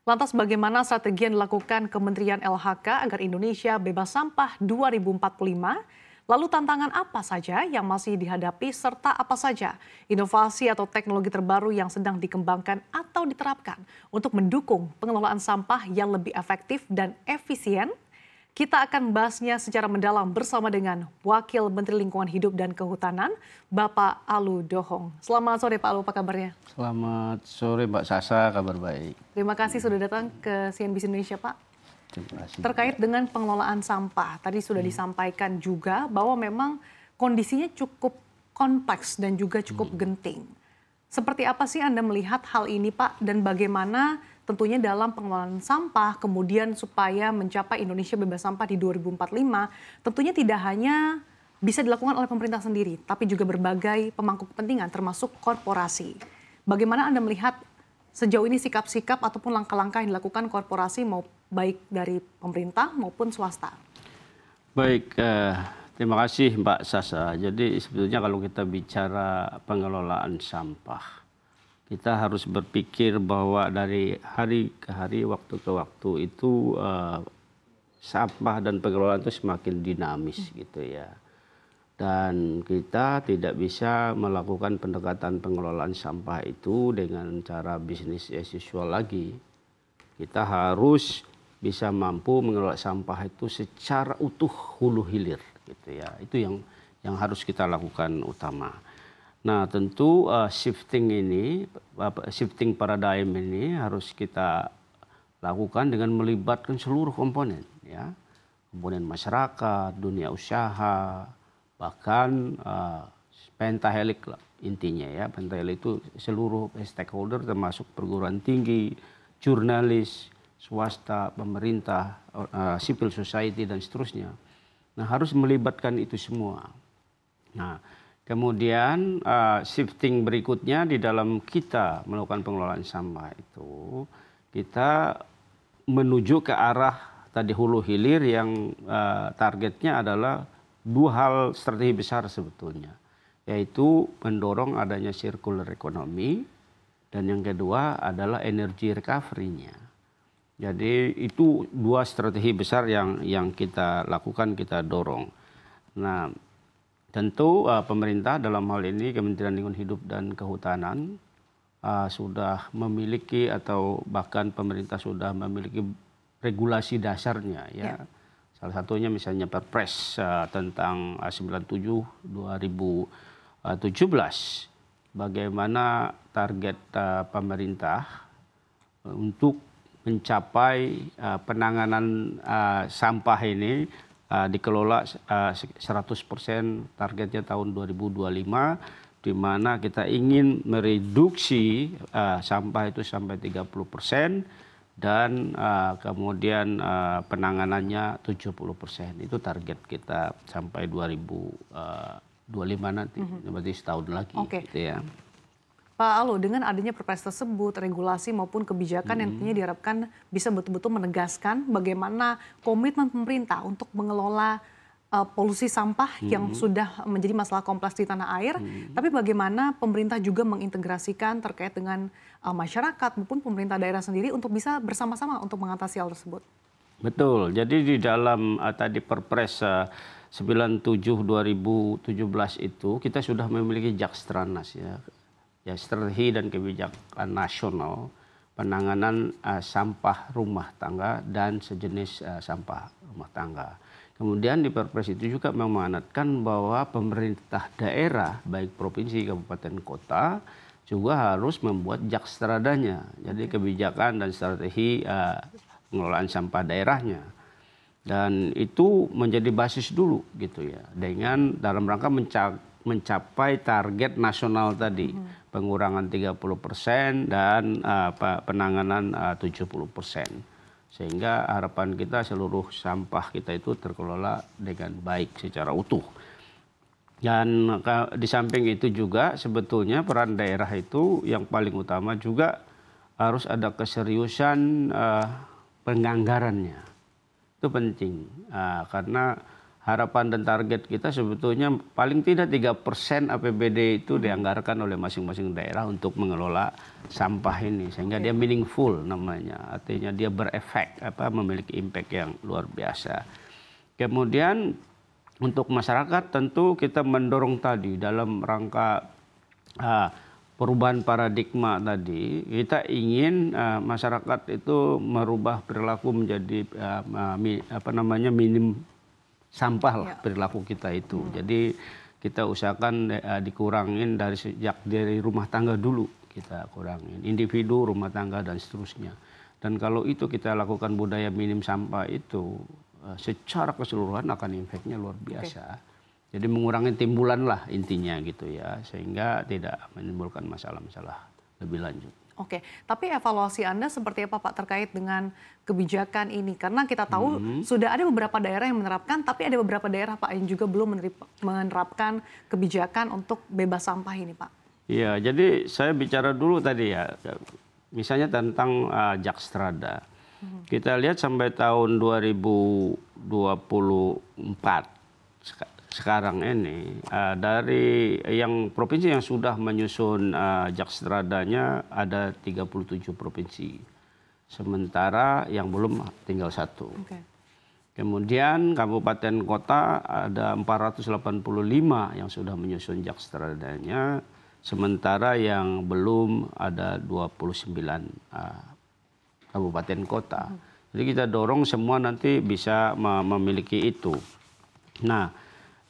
Lantas bagaimana strategi yang dilakukan Kementerian LHK agar Indonesia bebas sampah 2045? Lalu tantangan apa saja yang masih dihadapi serta apa saja inovasi atau teknologi terbaru yang sedang dikembangkan atau diterapkan untuk mendukung pengelolaan sampah yang lebih efektif dan efisien? Kita akan bahasnya secara mendalam bersama dengan Wakil Menteri Lingkungan Hidup dan Kehutanan, Bapak Alu Dohong. Selamat sore Pak Alu, apa kabarnya? Selamat sore Mbak Sasa, kabar baik. Terima kasih sudah datang ke CNBC Indonesia, Pak. Terima kasih. Terkait dengan pengelolaan sampah, tadi sudah disampaikan juga bahwa memang kondisinya cukup kompleks dan juga cukup genting. Seperti apa sih Anda melihat hal ini, Pak? Dan bagaimana tentunya dalam pengelolaan sampah, kemudian supaya mencapai Indonesia bebas sampah di 2045, tentunya tidak hanya bisa dilakukan oleh pemerintah sendiri, tapi juga berbagai pemangku kepentingan, termasuk korporasi. Bagaimana Anda melihat sejauh ini sikap-sikap ataupun langkah-langkah yang dilakukan korporasi mau baik dari pemerintah maupun swasta? Baik, terima kasih Mbak Sasa. Jadi sebetulnya kalau kita bicara pengelolaan sampah, kita harus berpikir bahwa dari hari ke hari, waktu ke waktu itu sampah dan pengelolaan itu semakin dinamis gitu ya. Dan kita tidak bisa melakukan pendekatan pengelolaan sampah itu dengan cara bisnis as usual lagi. Kita harus bisa mampu mengelola sampah itu secara utuh hulu hilir gitu ya. Itu yang harus kita lakukan utama. Nah, tentu shifting paradigm ini harus kita lakukan dengan melibatkan seluruh komponen ya. Komponen masyarakat, dunia usaha, bahkan pentahelik lah intinya ya. Pentahelik itu seluruh stakeholder termasuk perguruan tinggi, jurnalis, swasta, pemerintah, civil society dan seterusnya. Nah, harus melibatkan itu semua. Nah, kemudian shifting berikutnya di dalam kita melakukan pengelolaan sampah itu, kita menuju ke arah tadi hulu hilir yang targetnya adalah dua hal strategi besar sebetulnya, yaitu mendorong adanya circular economy dan yang kedua adalah energy recovery-nya. Jadi itu dua strategi besar yang kita lakukan, kita dorong. Nah, tentu pemerintah dalam hal ini Kementerian Lingkungan Hidup dan Kehutanan sudah memiliki atau bahkan pemerintah sudah memiliki regulasi dasarnya ya. Salah satunya misalnya Perpres tentang 97/2017 bagaimana target pemerintah untuk mencapai penanganan sampah ini dikelola 100% targetnya tahun 2025, di mana kita ingin mereduksi sampah itu sampai 30%. Dan kemudian penanganannya 70%. Itu target kita sampai 2025 nanti, berarti setahun lagi. Gitu ya. Pak Alu, dengan adanya perpres tersebut, regulasi maupun kebijakan yang tentunya diharapkan bisa betul-betul menegaskan bagaimana komitmen pemerintah untuk mengelola polusi sampah yang sudah menjadi masalah kompleks di tanah air, tapi bagaimana pemerintah juga mengintegrasikan terkait dengan masyarakat maupun pemerintah daerah sendiri untuk bisa bersama-sama untuk mengatasi hal tersebut. Betul, jadi di dalam tadi Perpres 97/2017 itu kita sudah memiliki Jakstranas ya, strategi dan kebijakan nasional penanganan sampah rumah tangga dan sejenis sampah rumah tangga. Kemudian di Perpres itu juga mengamanatkan bahwa pemerintah daerah, baik provinsi, kabupaten, kota, juga harus membuat jakstradanya. Jadi kebijakan dan strategi pengelolaan sampah daerahnya. Dan itu menjadi basis dulu gitu ya. Dengan dalam rangka mencapai target nasional tadi. Pengurangan 30% dan penanganan 70%. Sehingga harapan kita seluruh sampah kita itu terkelola dengan baik secara utuh. Dan di samping itu juga sebetulnya peran daerah itu yang paling utama juga harus ada keseriusan penganggarannya. Itu penting karena harapan dan target kita sebetulnya paling tidak 3% APBD itu dianggarkan oleh masing-masing daerah untuk mengelola sampah ini, sehingga dia meaningful namanya, artinya dia berefek, memiliki impact yang luar biasa. Kemudian untuk masyarakat tentu kita mendorong tadi dalam rangka perubahan paradigma tadi, kita ingin masyarakat itu merubah perilaku menjadi minim sampah lah perilaku kita itu. Jadi kita usahakan dikurangin dari rumah tangga dulu, kita kurangin individu, rumah tangga dan seterusnya. Dan kalau itu kita lakukan budaya minim sampah itu secara keseluruhan akan impactnya luar biasa. Jadi mengurangi timbulan lah intinya gitu ya, sehingga tidak menimbulkan masalah-masalah lebih lanjut. Oke, tapi evaluasi Anda seperti apa Pak terkait dengan kebijakan ini? Karena kita tahu sudah ada beberapa daerah yang menerapkan, tapi ada beberapa daerah Pak yang juga belum menerapkan kebijakan untuk bebas sampah ini Pak. Iya, jadi saya bicara dulu tadi ya, misalnya tentang Jakstrada. Kita lihat sampai tahun 2024 sekarang ini dari yang provinsi yang sudah menyusun Jakstradanya ada 37 provinsi, sementara yang belum tinggal 1. Kemudian kabupaten kota ada 485 yang sudah menyusun Jakstradanya, sementara yang belum ada 29 kabupaten kota. Jadi kita dorong semua nanti bisa memiliki itu. Nah,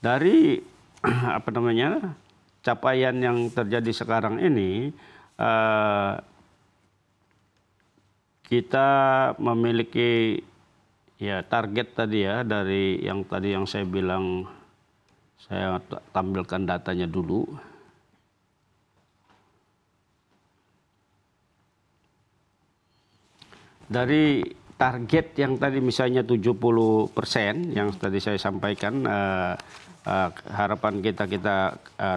dari capaian yang terjadi sekarang ini, kita memiliki ya target tadi ya, dari yang tadi yang saya bilang, saya tampilkan datanya dulu. Dari target yang tadi misalnya 70% yang tadi saya sampaikan, harapan kita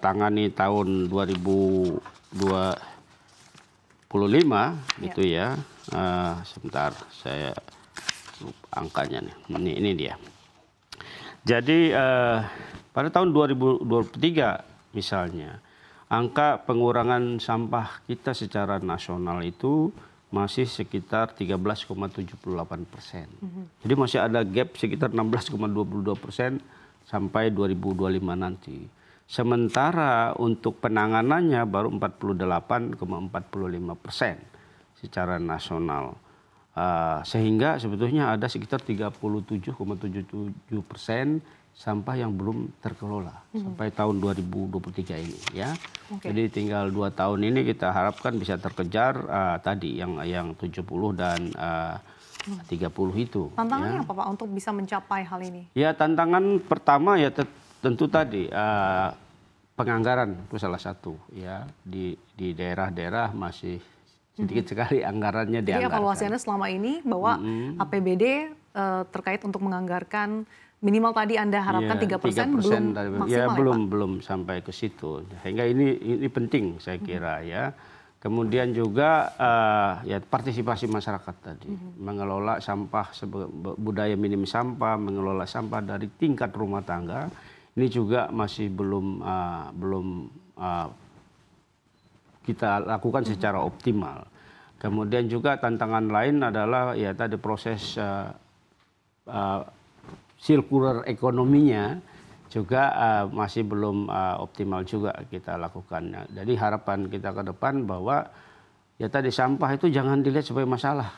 tangani tahun 2025 gitu ya. Sebentar, saya lupa angkanya nih. Ini dia. Jadi pada tahun 2023 misalnya, angka pengurangan sampah kita secara nasional itu masih sekitar 13,78%. Jadi masih ada gap sekitar 16,22% sampai 2025 nanti. Sementara untuk penanganannya baru 48,45% secara nasional. Sehingga sebetulnya ada sekitar 37,77% sampah yang belum terkelola sampai tahun 2023 ini ya. Jadi tinggal 2 tahun ini kita harapkan bisa terkejar tadi yang 70 dan 30 itu. Tantangannya apa Pak untuk bisa mencapai hal ini? Ya, tantangan pertama ya tentu tadi penganggaran itu salah satu ya, di daerah-daerah masih sedikit sekali anggarannya dianggarkan. Jadi evaluasi Anda selama ini bahwa APBD terkait untuk menganggarkan minimal tadi Anda harapkan 3% belum maksimal belum sampai ke situ. Sehingga ini penting saya kira ya. Kemudian juga ya partisipasi masyarakat tadi, mengelola sampah, budaya minim sampah, mengelola sampah dari tingkat rumah tangga. Ini juga masih belum kita lakukan secara optimal. Kemudian juga tantangan lain adalah ya tadi proses circular ekonominya juga masih belum optimal juga kita lakukan. Jadi harapan kita ke depan bahwa ya tadi sampah itu jangan dilihat sebagai masalah.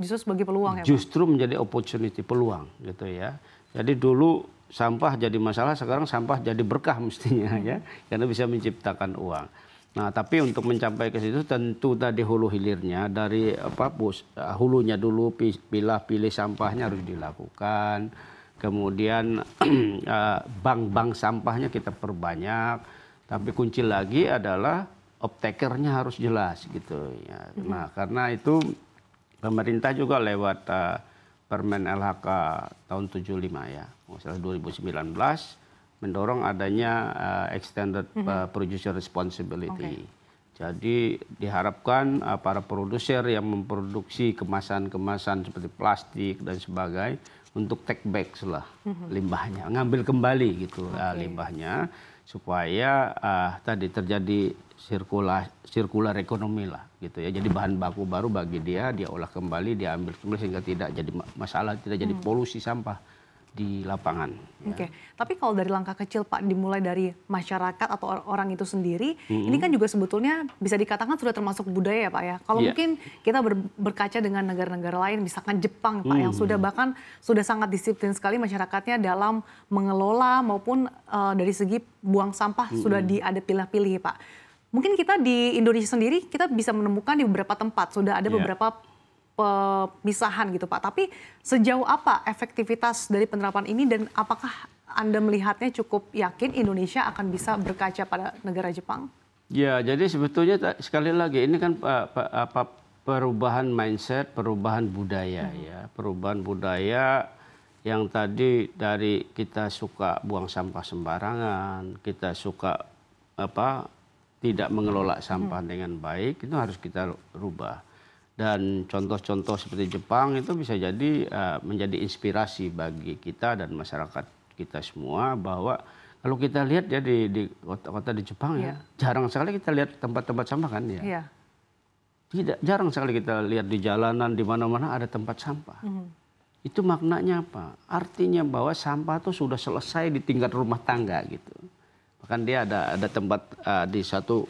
Justru sebagai peluang ya Pak? Justru menjadi opportunity, peluang gitu ya. Jadi dulu sampah jadi masalah, sekarang sampah jadi berkah mestinya ya, karena bisa menciptakan uang. Nah, tapi untuk mencapai ke situ tentu tadi hulu hilirnya dari hulunya dulu, pilih sampahnya harus dilakukan. Kemudian bank-bank sampahnya kita perbanyak, tapi kunci lagi adalah off-takernya harus jelas gitu ya. Nah, karena itu pemerintah juga lewat Permen LHK tahun 75 ya, masalah 2019 mendorong adanya extended producer responsibility. Jadi diharapkan para produser yang memproduksi kemasan-kemasan seperti plastik dan sebagainya untuk take back lah limbahnya, ngambil kembali gitu limbahnya supaya tadi terjadi sirkular ekonomi lah gitu ya. Jadi bahan baku baru bagi dia olah kembali, dia ambil kembali sehingga tidak jadi masalah, tidak jadi polusi sampah di lapangan. Oke, tapi kalau dari langkah kecil Pak, dimulai dari masyarakat atau orang itu sendiri, ini kan juga sebetulnya bisa dikatakan sudah termasuk budaya ya Pak ya. Kalau mungkin kita berkaca dengan negara-negara lain, misalkan Jepang Pak, yang sudah sangat disiplin sekali masyarakatnya dalam mengelola maupun dari segi buang sampah sudah ada pilih-pilih Pak. Mungkin kita di Indonesia sendiri kita bisa menemukan di beberapa tempat sudah ada beberapa pemisahan gitu Pak. Tapi sejauh apa efektivitas dari penerapan ini dan apakah Anda melihatnya cukup yakin Indonesia akan bisa berkaca pada negara Jepang? Ya, jadi sebetulnya sekali lagi ini kan perubahan mindset, perubahan budaya ya. Perubahan budaya yang tadi dari kita suka buang sampah sembarangan, kita suka tidak mengelola sampah dengan baik, itu harus kita rubah. Dan contoh-contoh seperti Jepang itu bisa jadi menjadi inspirasi bagi kita dan masyarakat kita semua, bahwa kalau kita lihat ya di kota-kota di Jepang ya, jarang sekali kita lihat tempat-tempat sampah kan ya. Jarang sekali kita lihat di jalanan, di mana-mana ada tempat sampah. Itu maknanya apa? Artinya bahwa sampah itu sudah selesai di tingkat rumah tangga gitu. Bahkan dia ada tempat di satu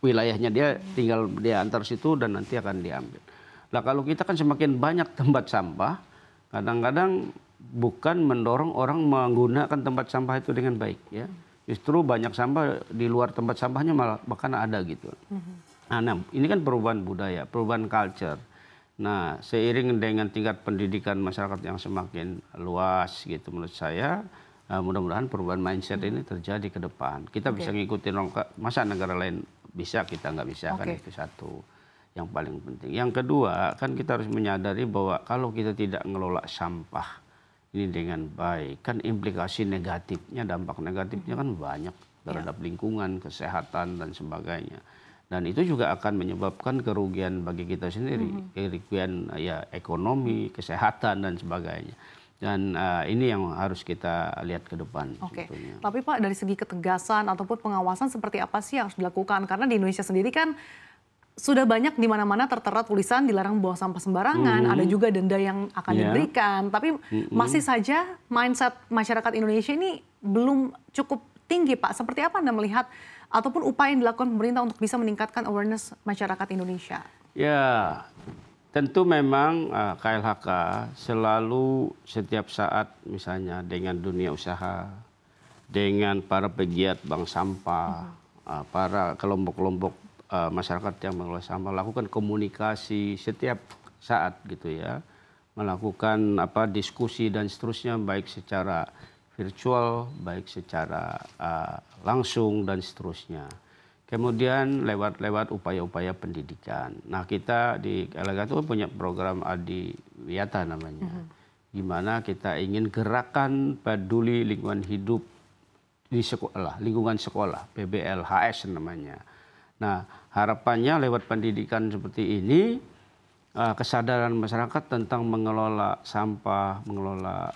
wilayahnya, dia tinggal dia antar situ dan nanti akan diambil. Nah kalau kita kan semakin banyak tempat sampah, kadang-kadang bukan mendorong orang menggunakan tempat sampah itu dengan baik ya. Justru banyak sampah di luar tempat sampahnya malah bahkan ada gitu. Nah ini kan perubahan budaya, perubahan culture. Nah seiring dengan tingkat pendidikan masyarakat yang semakin luas gitu, menurut saya mudah-mudahan perubahan mindset ini terjadi ke depan. Kita bisa ngikutin masa negara lain bisa, kita nggak bisa kan, itu satu yang paling penting. Yang kedua kan kita harus menyadari bahwa kalau kita tidak ngelola sampah ini dengan baik, kan implikasi negatifnya, dampak negatifnya kan banyak terhadap lingkungan, kesehatan dan sebagainya. Dan itu juga akan menyebabkan kerugian bagi kita sendiri, kerugian ya ekonomi, kesehatan dan sebagainya. Dan ini yang harus kita lihat ke depan. Oke, tapi Pak dari segi ketegasan ataupun pengawasan seperti apa sih yang harus dilakukan? Karena di Indonesia sendiri kan sudah banyak di mana-mana tertera tulisan dilarang buang sampah sembarangan, ada juga denda yang akan diberikan. Tapi masih saja mindset masyarakat Indonesia ini belum cukup tinggi Pak. Seperti apa Anda melihat ataupun upaya yang dilakukan pemerintah untuk bisa meningkatkan awareness masyarakat Indonesia? Ya, tentu memang KLHK selalu setiap saat misalnya dengan dunia usaha, dengan para pegiat bank sampah, para kelompok-kelompok masyarakat yang mengelola sampah, lakukan komunikasi setiap saat gitu ya, melakukan diskusi dan seterusnya, baik secara virtual, baik secara langsung dan seterusnya. Kemudian lewat upaya-upaya pendidikan. Nah kita di KLHK itu punya program Adiwiyata namanya, di mana kita ingin gerakan peduli lingkungan hidup di sekolah, lingkungan sekolah, PBLHS namanya. Nah harapannya lewat pendidikan seperti ini, kesadaran masyarakat tentang mengelola sampah, mengelola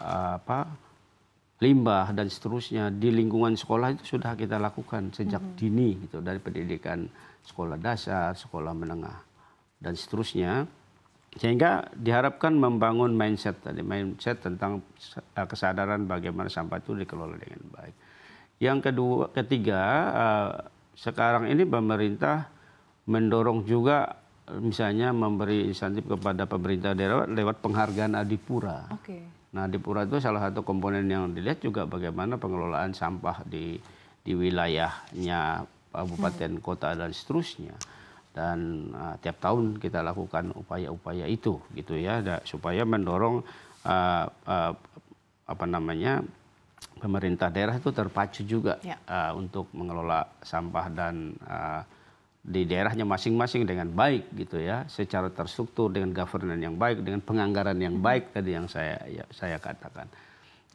limbah dan seterusnya di lingkungan sekolah itu sudah kita lakukan sejak dini gitu, dari pendidikan sekolah dasar, sekolah menengah dan seterusnya, sehingga diharapkan membangun mindset tentang kesadaran bagaimana sampah itu dikelola dengan baik. Yang ketiga, sekarang ini pemerintah mendorong juga misalnya memberi insentif kepada pemerintah daerah lewat penghargaan Adipura. Nah, Adipura itu salah satu komponen yang dilihat juga bagaimana pengelolaan sampah di wilayahnya kabupaten, kota dan seterusnya. Dan tiap tahun kita lakukan upaya-upaya itu gitu ya, supaya mendorong pemerintah daerah itu terpacu juga untuk mengelola sampah dan di daerahnya masing-masing dengan baik gitu ya, secara terstruktur, dengan governance yang baik, dengan penganggaran yang baik tadi yang saya katakan.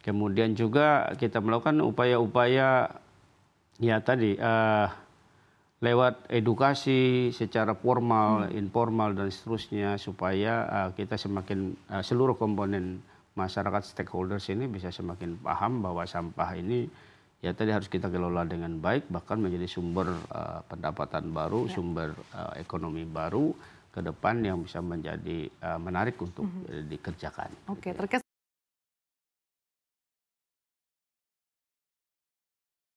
Kemudian juga kita melakukan upaya-upaya ya tadi lewat edukasi secara formal, informal dan seterusnya, supaya kita semakin seluruh komponen masyarakat stakeholders ini bisa semakin paham bahwa sampah ini ya tadi harus kita kelola dengan baik, bahkan menjadi sumber pendapatan baru, sumber ekonomi baru ke depan yang bisa menjadi menarik untuk dikerjakan. Oke, terkait